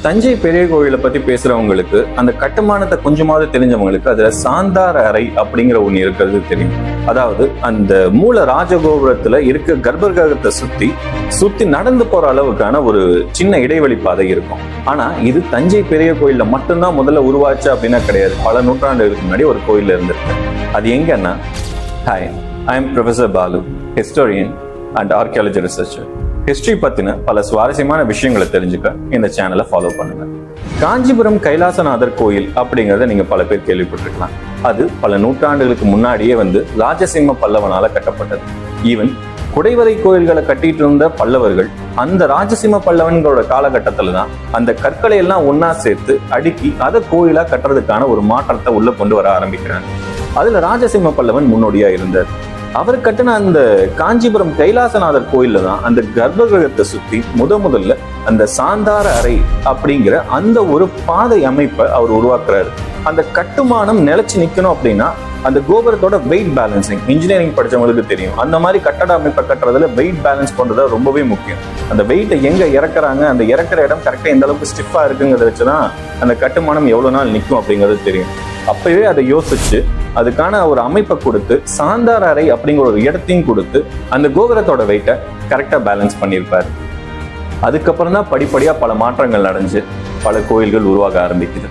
தஞ்சை பெரிய கோயிலை பத்தி பேசுறவங்களுக்கு, அந்த கட்டுமானத்தை கொஞ்சமாவது தெரிஞ்சவங்களுக்கு அதுல சாந்தார அறை அப்படிங்கிற ஒண்ணு இருக்கிறது தெரியும். அதாவது அந்த மூல ராஜகோபுரத்துல இருக்க கர்ப்பகிரகத்தை சுத்தி நடந்து போற அளவுக்கான ஒரு சின்ன இடைவெளி பாதை இருக்கும். ஆனா இது தஞ்சை பெரிய கோயில்ல மட்டும்தான் முதல்ல உருவாச்சு அப்படின்னா கிடையாது. பல நூற்றாண்டுகளுக்கு முன்னாடி ஒரு கோயில்ல இருந்திருக்கு. அது எங்கன்னா, hi, I am professor Balu, historian and archaeology researcher. History பத்தின பல சுவாரஸ்யமான விஷயங்களை தெரிஞ்சுக்க இந்த சேனலை ஃபாலோ பண்ணுங்க. காஞ்சிபுரம் கைலாசநாதர் கோயில் அப்படிங்கறத நீங்க பல பேர் கேள்விப்பட்டிருக்கலாம். அது பல நூற்றாண்டுகளுக்கு முன்னாடியே ராஜசிம்ம பல்லவனால கட்டப்பட்டது. ஈவன் குடைவரை கோயில்களை கட்டிட்டு இருந்த பல்லவர்கள் அந்த ராஜசிம்ம பல்லவன்களோட காலகட்டத்துல தான் அந்த கற்களை எல்லாம் ஒன்னா சேர்த்து அடுக்கி அதை கோயிலா கட்டுறதுக்கான ஒரு மாற்றத்தை உள்ள கொண்டு வர ஆரம்பிக்கிறாங்க. அதுல ராஜசிம்ம பல்லவன் முன்னோடியா இருந்தார். அவர் கட்டின அந்த காஞ்சிபுரம் கைலாசநாதர் கோயில்ல தான் அந்த கர்ப்பகிரகத்தை சுத்தி முதல்ல அந்த சாந்தார அறை அப்படிங்கிற அந்த ஒரு பாதை அமைப்பை அவர் உருவாக்குறாரு. அந்த கட்டுமானம் நிலைச்சு நிக்கணும் அப்படின்னா அந்த கோபுரத்தோட வெயிட் பேலன்சிங், இன்ஜினியரிங் படிச்சவங்களுக்கு தெரியும். அந்த மாதிரி கட்டட அமைப்பை கட்டுறதுல வெயிட் பேலன்ஸ் பண்றது ரொம்பவே முக்கியம். அந்த வெயிட்டை எங்க இறக்குறாங்க, அந்த இறக்குற இடம் கரெக்டா எந்த அளவுக்கு ஸ்டிஃபா இருக்குங்கிறத வச்சுதான் அந்த கட்டுமானம் எவ்வளவு நாள் நிற்கும் அப்படிங்கிறது தெரியும். அப்பவே அதை யோசிச்சு அதுக்கான ஒரு அமைப்பை கொடுத்து சாந்தார அறை அப்படிங்கிற ஒரு இடத்தையும் கொடுத்து அந்த கோபுரத்தோட வெயிட்டை கரெக்டா பேலன்ஸ் பண்ணியிருப்பாரு. அதுக்கப்புறம் தான் படிப்படியா பல மாற்றங்கள் அடைஞ்சு பல கோயில்கள் உருவாக ஆரம்பிக்குது.